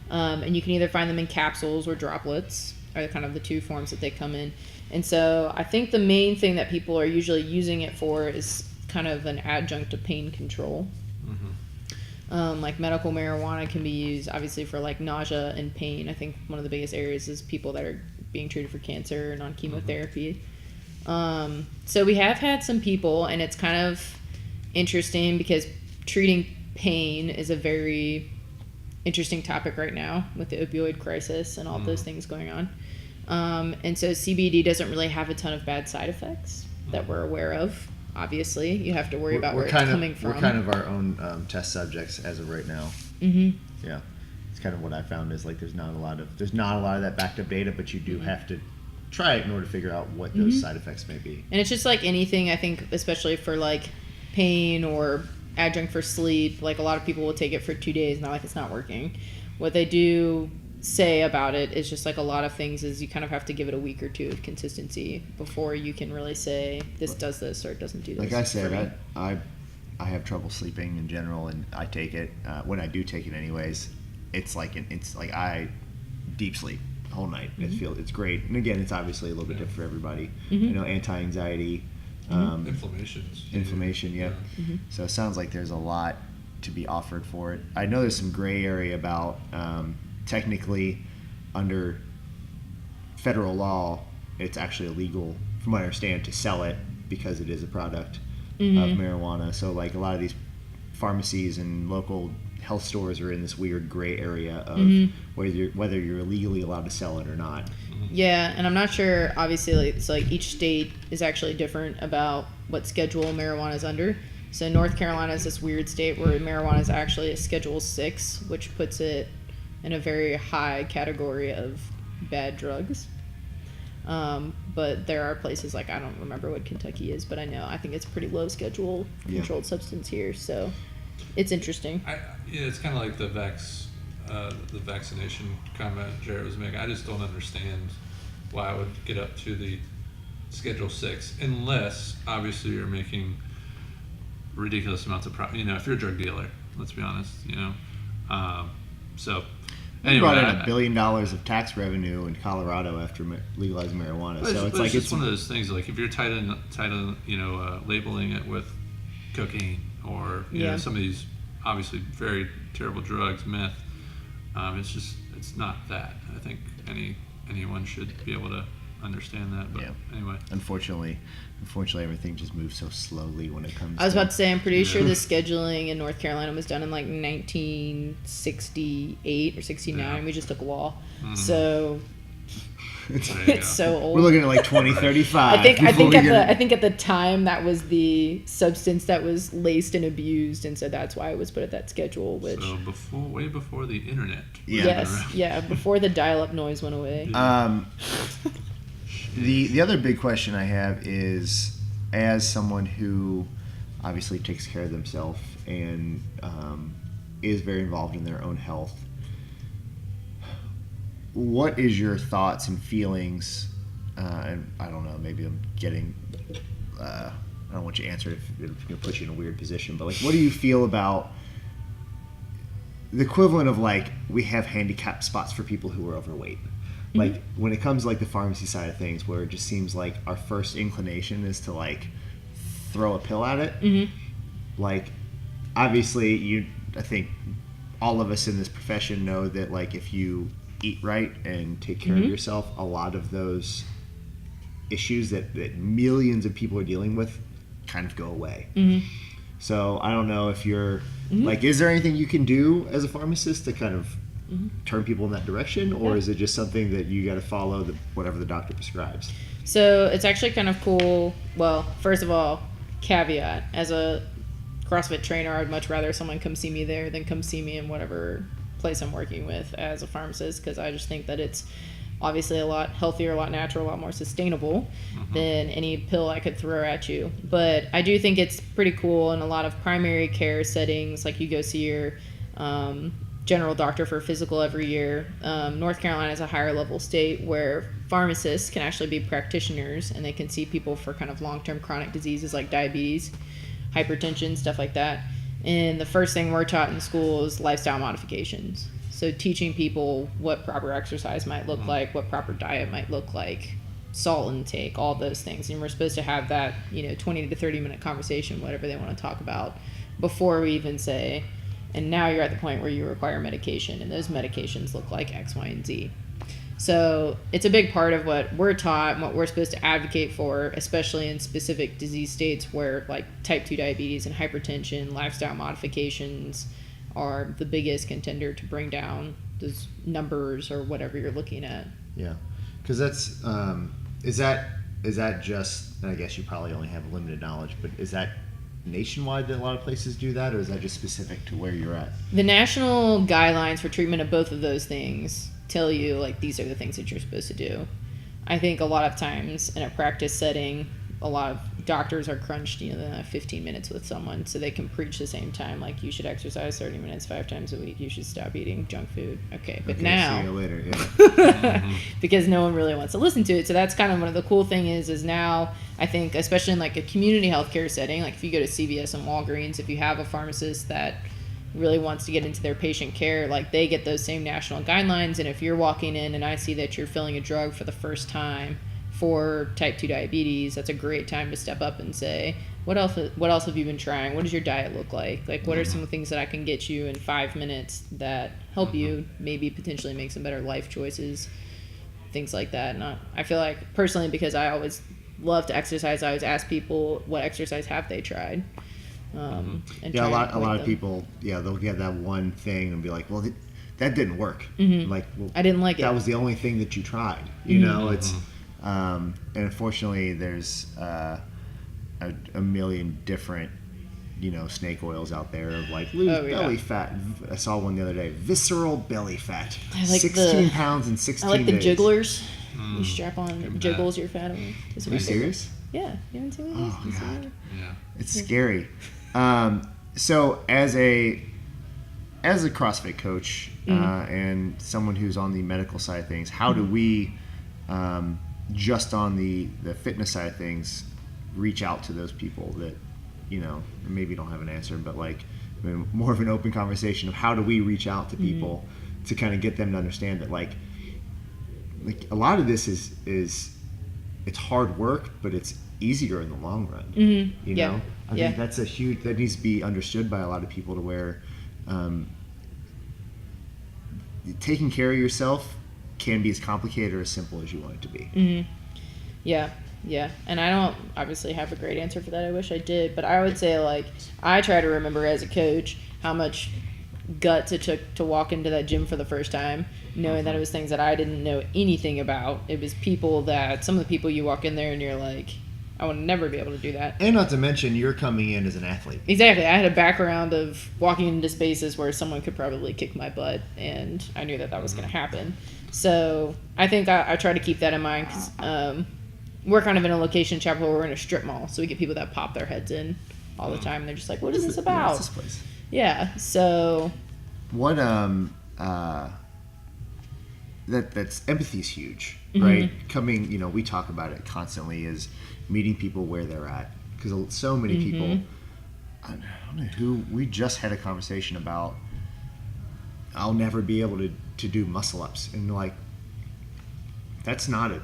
And you can either find them in capsules or droplets, are kind of the two forms that they come in. And so I think the main thing that people are usually using it for is kind of an adjunct to pain control. Like medical marijuana can be used obviously for nausea and pain. I think one of the biggest areas is people that are being treated for cancer and on chemotherapy. So we have had some people, and it's kind of interesting because treating pain is a very interesting topic right now with the opioid crisis and all those things going on. And so CBD doesn't really have a ton of bad side effects that we're aware of. Obviously, you have to worry about where it's coming from. We're kind of our own test subjects as of right now. Yeah, it's kind of what I found is there's not a lot of that backed up data, but you do have to try it in order to figure out what those side effects may be. And it's just like anything, I think, especially for pain or adjunct for sleep. A lot of people will take it for 2 days, not it's not working. What they do say about it is just a lot of things is you kind of have to give it a week or two of consistency before you can really say this does this or it doesn't do this. Like I said, I have trouble sleeping in general, and I take it when I do take it anyways. It's I deep sleep the whole night. It's great, and again, it's obviously a little bit different for everybody. Anti-anxiety, inflammation. Yeah. So it sounds like there's a lot to be offered for it. I know there's some gray area about. Technically, under federal law, it's actually illegal, from what I understand, to sell it because it is a product of marijuana. So, a lot of these pharmacies and local health stores are in this weird gray area of whether you're legally allowed to sell it or not. Yeah, and I'm not sure. Obviously, it's each state is actually different about what schedule marijuana is under. So, North Carolina is this weird state where marijuana is actually a Schedule 6, which puts it in a very high category of bad drugs. But there are places I don't remember what Kentucky is, but I think it's a pretty low schedule controlled substance here, so it's interesting. It's kind of like the vaccination comment Jared was making. I just don't understand why I would get up to the Schedule 6 unless obviously you're making ridiculous amounts of profit. If you're a drug dealer, let's be honest, so Anyway, brought in $1 billion of tax revenue in Colorado after legalizing marijuana. So it's one of those things. If you're tied in, labeling it with cocaine or some of these obviously very terrible drugs, meth. It's not that. I think anyone should be able to understand that. But anyway, unfortunately, everything just moves so slowly when it comes. I was about to say, I'm pretty sure the scheduling in North Carolina was done in 1968 or 69. We just took law, so It's so old. We're looking at like 2035. I think at the time that was the substance that was laced and abused, and so that's why it was put at that schedule. Which way before the internet. Before the dial-up noise went away. The other big question I have is, as someone who obviously takes care of themselves and is very involved in their own health, what is your thoughts and feelings? And I don't know, maybe I'm getting, I don't want you to answer if it's going to put you in a weird position, but like, what do you feel about the equivalent of like, we have handicap spots for people who are overweight? Mm-hmm. Like when it comes to like the pharmacy side of things, where it just seems like our first inclination is to like throw a pill at it. Mm-hmm. Like, obviously I think all of us in this profession know that like if you eat right and take care of yourself, a lot of those issues that millions of people are dealing with kind of go away. Mm-hmm. So I don't know if you're like, is there anything you can do as a pharmacist to kind of turn people in that direction, or is it just something that you got to follow whatever the doctor prescribes? So it's actually kind of cool. Well, first of all, caveat, as a CrossFit trainer, I'd much rather someone come see me there than come see me in whatever place I'm working with as a pharmacist, because I just think that it's obviously a lot healthier, a lot natural, a lot more sustainable than any pill I could throw at you. But I do think it's pretty cool in a lot of primary care settings, like you go see your general doctor for physical every year. North Carolina is a higher level state where pharmacists can actually be practitioners, and they can see people for kind of long-term chronic diseases like diabetes, hypertension, stuff like that. And the first thing we're taught in school is lifestyle modifications. So teaching people what proper exercise might look like, what proper diet might look like, salt intake, all those things. And we're supposed to have that, 20 to 30 minute conversation, whatever they want to talk about, before we even say, and now you're at the point where you require medication, and those medications look like X, Y, and Z. So it's a big part of what we're taught and what we're supposed to advocate for, especially in specific disease states where like type 2 diabetes and hypertension, lifestyle modifications are the biggest contender to bring down those numbers or whatever you're looking at. Yeah, because that's is that just, and I guess you probably only have limited knowledge, but is that nationwide that a lot of places do that, or is that just specific to where you're at? The national guidelines for treatment of both of those things tell you like these are the things that you're supposed to do. I think a lot of times in a practice setting, a lot of doctors are crunched, 15 minutes with someone, so they can preach the same time, like you should exercise 30 minutes 5 times a week, you should stop eating junk food. Okay, but now see you later. Yeah. because no one really wants to listen to it. So that's kind of one of the cool thing is now I think, especially in like a community healthcare setting, like if you go to CVS and Walgreens, if you have a pharmacist that really wants to get into their patient care, like they get those same national guidelines. And if you're walking in and I see that you're filling a drug for the first time for type 2 diabetes, that's a great time to step up and say, what else have you been trying? What does your diet look like? Like, what are some things that I can get you in 5 minutes that help you maybe potentially make some better life choices, things like that. And I feel like personally, because I always love to exercise, I always ask people what exercise have they tried. And a lot of people, they'll get that one thing and be like, well, that didn't work. Like, well, I didn't like it. That was the only thing that you tried. It's and unfortunately there's a million different snake oils out there of like lose belly fat. I saw one the other day, visceral belly fat. I like 16 pounds in 16 days. I like the jigglers. You strap on jiggles your fat away. Are you serious? Yeah, you haven't seen those? Oh God, yeah, it's scary. So as a CrossFit coach and someone who's on the medical side of things, how do we, just on the fitness side of things, reach out to those people that, maybe don't have an answer, but like more of an open conversation of how do we reach out to people to kind of get them to understand that like a lot of this is it's hard work, but it's easier in the long run. I think that's that needs to be understood by a lot of people, to where taking care of yourself can be as complicated or as simple as you want it to be. Yeah, and I don't obviously have a great answer for that. I wish I did, but I would say like I try to remember as a coach how much guts it took to walk into that gym for the first time. knowing that it was things that I didn't know anything about. It was people that, some of the people you walk in there and you're like, I would never be able to do that. And not to mention, you're coming in as an athlete. Exactly. I had a background of walking into spaces where someone could probably kick my butt, and I knew that was going to happen. So I think I try to keep that in mind, because we're kind of in a location in Chapel where we're in a strip mall, so we get people that pop their heads in all the time, and they're just like, what is this about? What's this place? Yeah, so... What, that's empathy's huge, right? Coming, we talk about it constantly, is meeting people where they're at, because so many people, I don't know who, we just had a conversation about, I'll never be able to do muscle ups, and like, that's a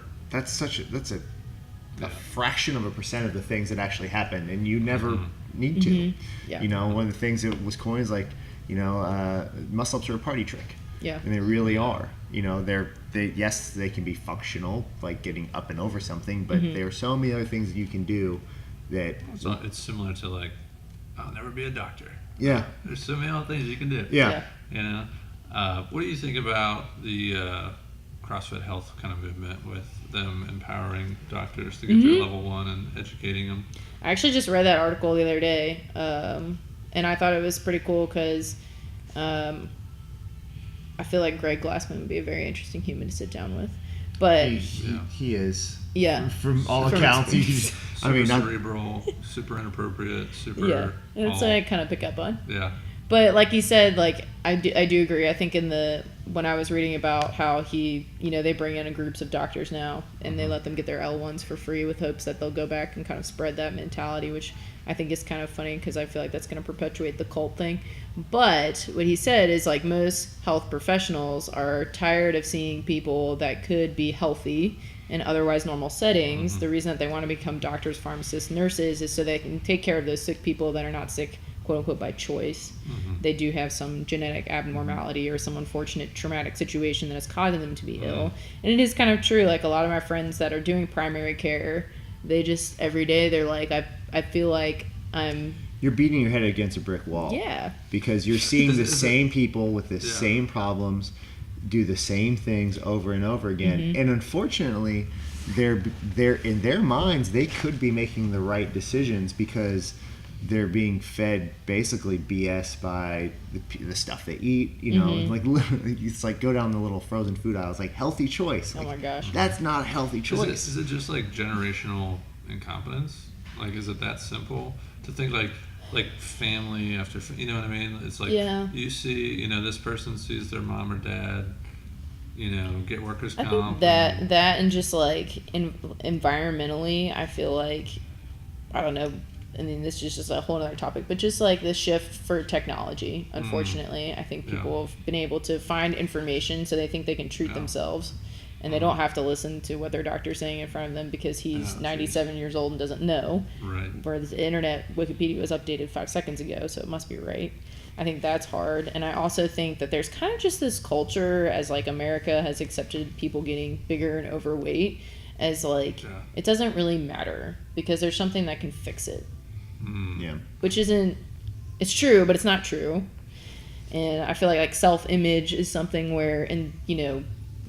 fraction of a percent of the things that actually happen, and you never need to. Yeah. One of the things that was coined is like, muscle ups are a party trick. Yeah. And they really are. Yes, they can be functional, like getting up and over something, but there are so many other things that you can do that... So it's similar to like, I'll never be a doctor. Yeah. There's so many other things you can do. Yeah. What do you think about the CrossFit Health kind of movement, with them empowering doctors to get their level 1 and educating them? I actually just read that article the other day, and I thought it was pretty cool because... I feel like Greg Glassman would be a very interesting human to sit down with, but he is. Yeah. From all accounts, he's. Super cerebral, super inappropriate, super. Yeah, and it's I kind of pick up on. Yeah. But like you said, like I do agree. I think when I was reading about how they bring in groups of doctors now, and they let them get their L1s for free with hopes that they'll go back and kind of spread that mentality, which I think is kind of funny because I feel like that's going to perpetuate the cult thing. But what he said is like most health professionals are tired of seeing people that could be healthy in otherwise normal settings. The reason that they want to become doctors, pharmacists, nurses is so they can take care of those sick people that are not sick, quote unquote, by choice. They do have some genetic abnormality or some unfortunate traumatic situation that is causing them to be ill. And it is kind of true. Like a lot of my friends that are doing primary care, they just every day they're like, I feel like you're beating your head against a brick wall. Yeah. Because you're seeing the same people with the same problems do the same things over and over again. And unfortunately, they're in their minds, they could be making the right decisions because they're being fed basically BS by the stuff they eat. Like literally, it's like go down the little frozen food aisle. It's like healthy choice. Oh like, my gosh. That's not a healthy choice. Is it just like generational incompetence? Like, is it that simple to think like family after, you know what I mean? It's like, you see, this person sees their mom or dad, get workers' comp. I think that and just like environmentally, I feel like, I don't know, I mean, this is just a whole other topic, but just like the shift for technology, unfortunately, I think people have been able to find information so they think they can treat themselves. And they don't have to listen to what their doctor's saying in front of them because he's 97 years old and doesn't know. Right. Where the internet, Wikipedia was updated 5 seconds ago, so it must be right. I think that's hard. And I also think that there's kind of just this culture as like America has accepted people getting bigger and overweight as like, it doesn't really matter because there's something that can fix it. Yeah. Which isn't, it's true, but it's not true. And I feel like self-image is something where,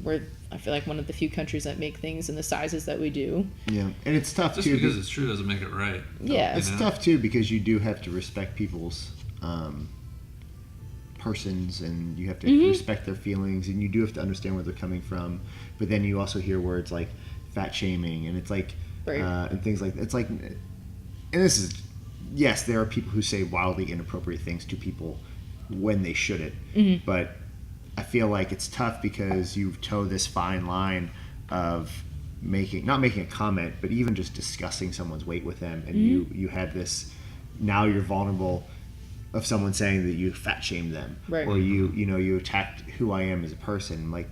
we're I feel like one of the few countries that make things in the sizes that we do. Yeah, and it's tough just too. Just because it's true doesn't make it right. Yeah. It's tough too because you do have to respect people's persons, and you have to respect their feelings, and you do have to understand where they're coming from. But then you also hear words like fat shaming, and it's like, and things like that. It's like, and this is, yes, there are people who say wildly inappropriate things to people when they shouldn't, but I feel like it's tough because you toe this fine line of not making a comment, but even just discussing someone's weight with them, and you have this, now you're vulnerable of someone saying that you fat shamed them, or you attacked who I am as a person. Like,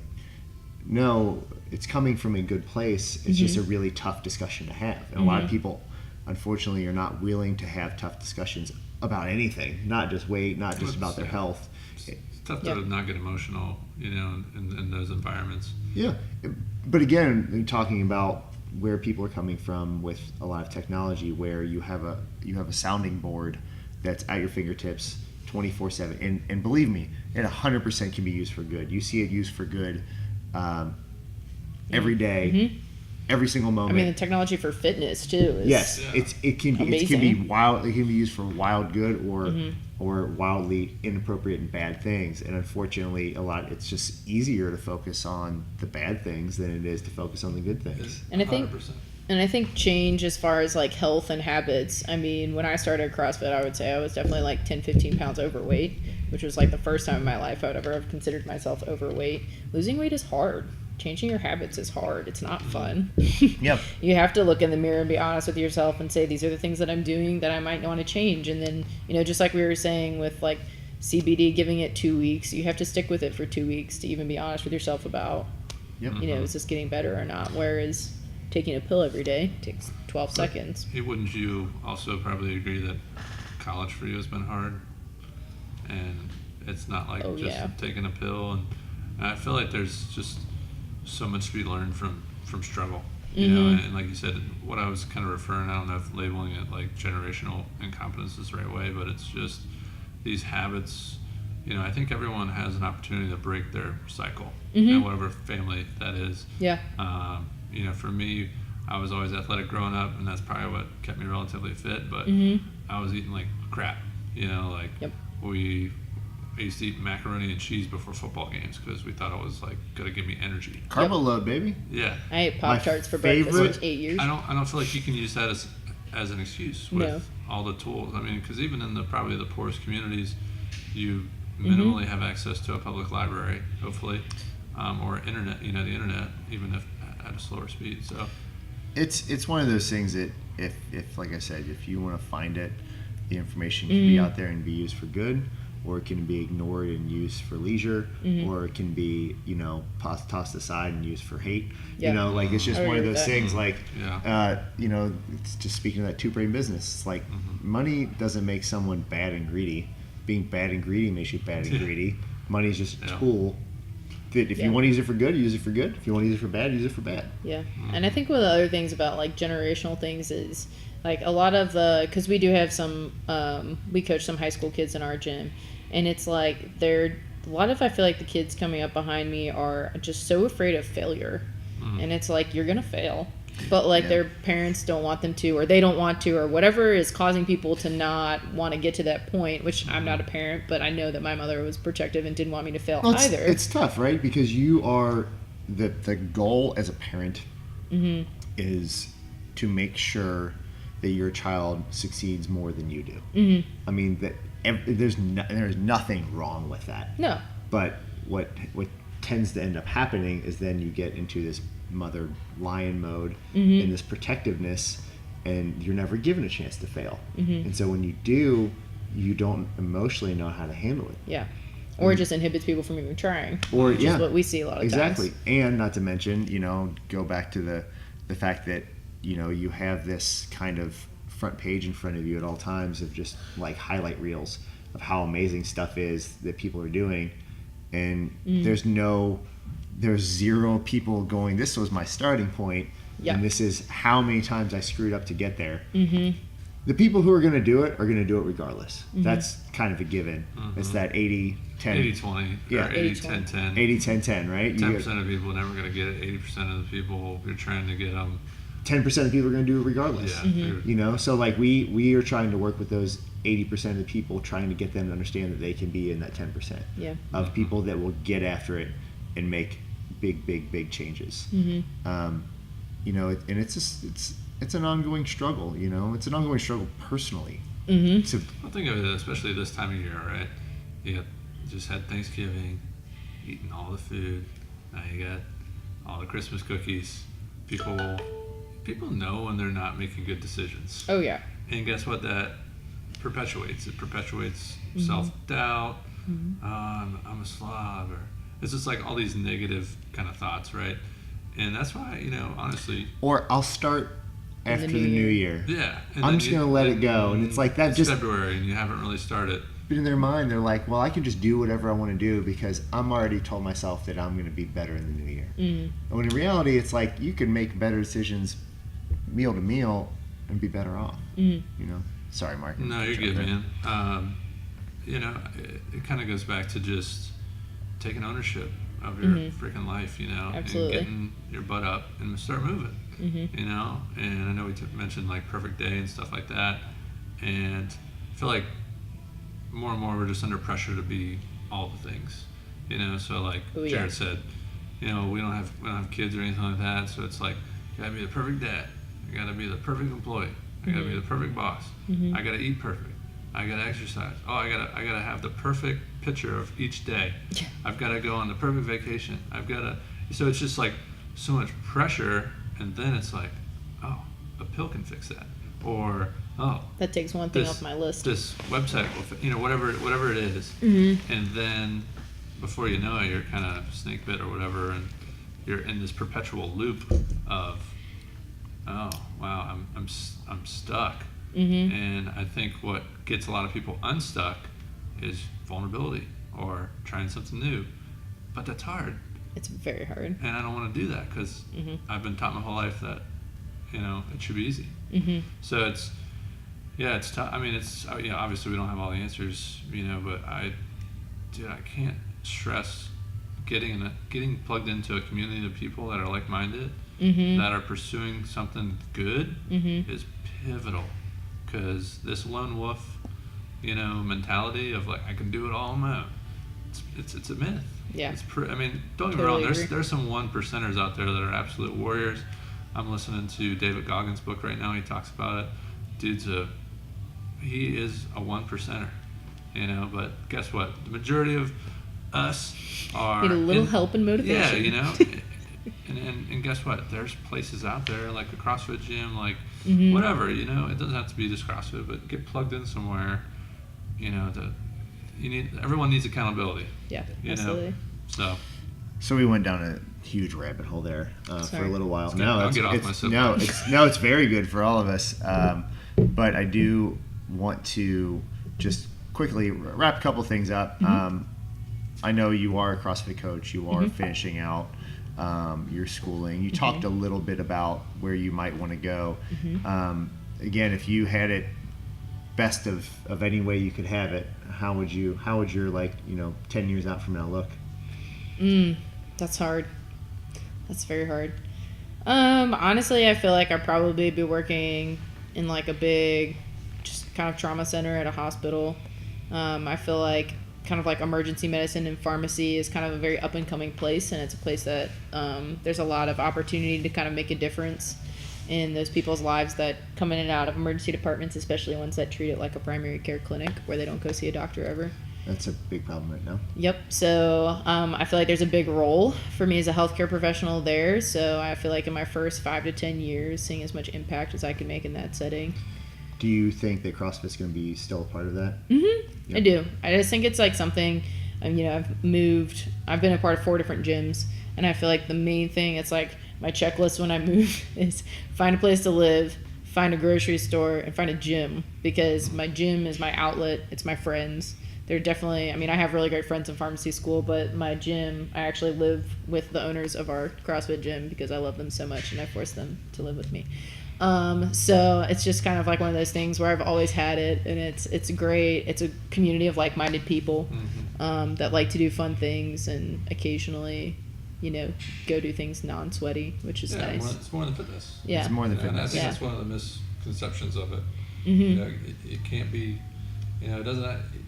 no, it's coming from a good place. It's just a really tough discussion to have, and a lot of people, unfortunately, are not willing to have tough discussions about anything, not just weight, not just about their health. It's tough to not get emotional, in those environments. Yeah, but again, talking about where people are coming from with a lot of technology, where you have a sounding board that's at your fingertips 24/7. And believe me, it 100% can be used for good. You see it used for good every day, every single moment. I mean, the technology for fitness too is it can be amazing. wild. It can be used for wild good or wildly inappropriate and bad things. And unfortunately, it's just easier to focus on the bad things than it is to focus on the good things. And I think change as far as like health and habits. I mean, when I started CrossFit, I would say I was definitely like 10, 15 pounds overweight, which was like the first time in my life I would ever have considered myself overweight. Losing weight is hard. Changing your habits is hard. It's not fun. Yep. You have to look in the mirror and be honest with yourself and say, these are the things that I'm doing that I might want to change. And then, just like we were saying with like CBD, giving it 2 weeks, you have to stick with it for 2 weeks to even be honest with yourself about, is this getting better or not? Whereas taking a pill every day takes 12 seconds. Wouldn't you also probably agree that college for you has been hard? And it's not like taking a pill. And I feel like there's just so much to be learned from struggle, and like you said, what I was kind of referring, I don't know if labeling it like generational incompetence is the right way, but it's just these habits. I think everyone has an opportunity to break their cycle, whatever family that is. For me, I was always athletic growing up, and that's probably what kept me relatively fit, but I was eating like crap, I used to eat macaroni and cheese before football games because we thought it was like gonna give me energy. Carbo load, baby. Yeah. I ate Pop-Tarts for breakfast for 8 years. I don't feel like you can use that as an excuse with all the tools. I mean, because even in probably the poorest communities, you minimally have access to a public library, hopefully, or internet. The internet, even if at a slower speed. So it's one of those things that if like I said, if you want to find it, the information can be out there and be used for good, or it can be ignored and used for leisure, or it can be, tossed aside and used for hate. It's just one of those things. It's just speaking of that two-brain business. It's like money doesn't make someone bad and greedy. Being bad and greedy makes you bad and greedy. Money is just a tool that if you want to use it for good, use it for good. If you want to use it for bad, use it for bad. Yeah, and I think one of the other things about like generational things is like a lot of because we do have some, we coach some high school kids in our gym, and it's like a lot of, I feel like the kids coming up behind me are just so afraid of failure, and it's like, you're gonna fail, but like their parents don't want them to, or they don't want to, or whatever is causing people to not want to get to that point, which I'm not a parent, but I know that my mother was protective and didn't want me to fail either. It's tough, right? Because you are, the goal as a parent is to make sure that your child succeeds more than you do. I mean, there's nothing wrong with that. No. But what tends to end up happening is then you get into this mother lion mode and this protectiveness, and you're never given a chance to fail. And so when you do, you don't emotionally know how to handle it. Yeah. Or it just inhibits people from even trying. Which is what we see a lot of times. Exactly. And not to mention, go back to the fact that you have this kind of front page in front of you at all times of just like highlight reels of how amazing stuff is that people are doing, and there's zero people going, this was my starting point, and this is how many times I screwed up to get there. The people who are going to do it are going to do it regardless. That's kind of a given. It's that 80-10. 80-20. Yeah. 80-10-10. 80-10-10, right? 10% of people are never going to get it. 80% of the people, you're trying to get them. 10% of people are going to do it regardless. Yeah. So like we are trying to work with those 80% of the people, trying to get them to understand that they can be in that 10% of people that will get after it and make big changes. And it's an ongoing struggle. It's an ongoing struggle personally. So I think of it, especially this time of year, right? You just had Thanksgiving, eating all the food. Now you got all the Christmas cookies. People know when they're not making good decisions. Oh yeah. And guess what? That perpetuates. It perpetuates self-doubt. I'm a slob, or it's just like all these negative kind of thoughts, right? And that's why, honestly. Or I'll start after the new year. Yeah. And I'm just gonna let it go, and it's like that. It's February, and you haven't really started. But in their mind, they're like, well, I can just do whatever I want to do because I'm already told myself that I'm going to be better in the new year. And when in reality, it's like you can make better decisions meal to meal and be better off. Sorry, Mark. No, you're good, man. it kind of goes back to just taking ownership of your freaking life, Absolutely. and getting your butt up and start moving, and I know we mentioned like perfect day and stuff like that, and I feel like more and more we're just under pressure to be all the things, so like Jared said, we don't have kids or anything like that, so it's like, you gotta be the perfect dad, I gotta be the perfect employee, I gotta be the perfect boss, I gotta eat perfect, I gotta exercise, I gotta have the perfect picture of each day, I've gotta go on the perfect vacation, so it's just like so much pressure, and then it's like, oh, a pill can fix that, or that takes one thing off my list. This website will, whatever it is, and then before you know it, you're kind of snake bit or whatever, and you're in this perpetual loop of, oh wow, I'm stuck, and I think what gets a lot of people unstuck is vulnerability or trying something new, but that's hard. It's very hard, and I don't want to do that because I've been taught my whole life that it should be easy. So it's tough. I mean, it's obviously we don't have all the answers, but I can't stress getting plugged into a community of people that are like-minded, that are pursuing something good, is pivotal, because this lone wolf, mentality of like I can do it all on my own, it's a myth. Yeah. I mean, don't get me wrong. There's some 1%ers out there that are absolute warriors. I'm listening to David Goggins' book right now. He talks about it. He is a 1%er, but guess what? The majority of us are need a little help and motivation. Yeah, and guess what? There's places out there like the CrossFit gym, like whatever, it doesn't have to be just CrossFit, but get plugged in somewhere, everyone needs accountability. Yeah, absolutely. So we went down a huge rabbit hole there for a little while. It's very good for all of us. But I do want to just quickly wrap a couple things up. I know you are a CrossFit coach. You are finishing out your schooling. You talked a little bit about where you might want to go. Again, if you had it best of any way you could have it, how would your 10 years out from now look? That's hard. That's very hard. Honestly, I feel like I'd probably be working in like a big, just kind of trauma center at a hospital. I feel like kind of like emergency medicine and pharmacy is kind of a very up and coming place, and it's a place that there's a lot of opportunity to kind of make a difference in those people's lives that come in and out of emergency departments, especially ones that treat it like a primary care clinic where they don't go see a doctor ever. That's a big problem right now. Yep. So I feel like there's a big role for me as a healthcare professional there. So I feel like in my first 5 to 10 years, seeing as much impact as I can make in that setting. Do you think that CrossFit's going to be still a part of that? Yep. I do. I just think it's like something, I've been a part of 4 different gyms, and I feel like the main thing, it's like my checklist when I move is find a place to live, find a grocery store, and find a gym, because my gym is my outlet. It's my friends. They're definitely, I have really great friends in pharmacy school, but my gym, I actually live with the owners of our CrossFit gym because I love them so much and I force them to live with me. So it's just kind of like one of those things where I've always had it, and it's great. It's a community of like-minded people that like to do fun things and occasionally, go do things non-sweaty, which is nice. It's more than fitness. Yeah. It's more than fitness. And I think that's one of the misconceptions of it. It can't be, it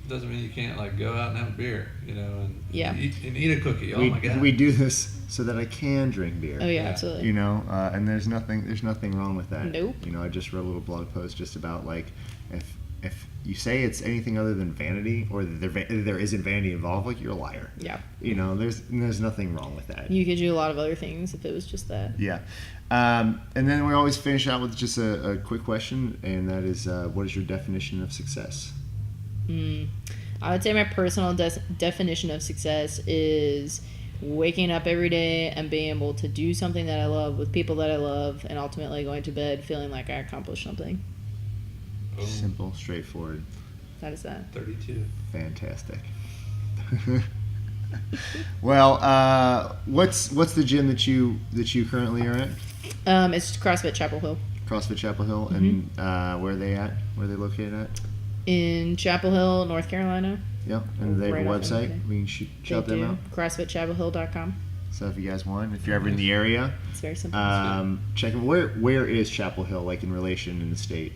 doesn't mean you can't like go out and have a beer, and eat a cookie. My God. We do this so that I can drink beer. Oh yeah, absolutely. And there's nothing wrong with that. Nope. I just wrote a little blog post just about like if you say it's anything other than vanity, or that there isn't vanity involved, like you're a liar. Yeah. There's nothing wrong with that. You could do a lot of other things if it was just that. Yeah. And then we always finish out with just a quick question, and that is, what is your definition of success? I would say my personal definition of success is waking up every day and being able to do something that I love with people that I love, and ultimately going to bed feeling like I accomplished something. Simple, straightforward. That is that. 32. Fantastic. Well, what's the gym that you currently are at? It's CrossFit Chapel Hill. CrossFit Chapel Hill, and where are they at? Where are they located at? In Chapel Hill, North Carolina. Yep, and they have Right a off website. anything. We can shout them out. CrossFitChapelHill.com. So if you guys want, if you're ever in the area, It's very simple. check them. Where is Chapel Hill, like in relation in the state?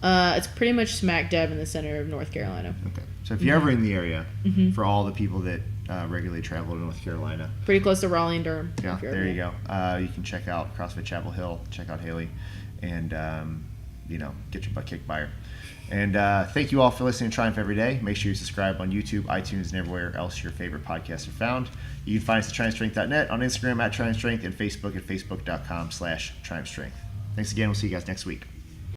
It's pretty much smack dab in the center of North Carolina. Okay. So if you're ever in the area, for all the people that regularly travel to North Carolina, Pretty close to Raleigh and Durham. yeah, if you're there ever you go. You can check out CrossFit Chapel Hill, check out Haley, and get your butt kicked by her. And thank you all for listening to Triumph Every Day. Make sure you subscribe on YouTube, iTunes, and everywhere else your favorite podcasts are found. You can find us at TriumphStrength.net, on Instagram at TriumphStrength, and Facebook at Facebook.com/TriumphStrength. Thanks again. We'll see you guys next week.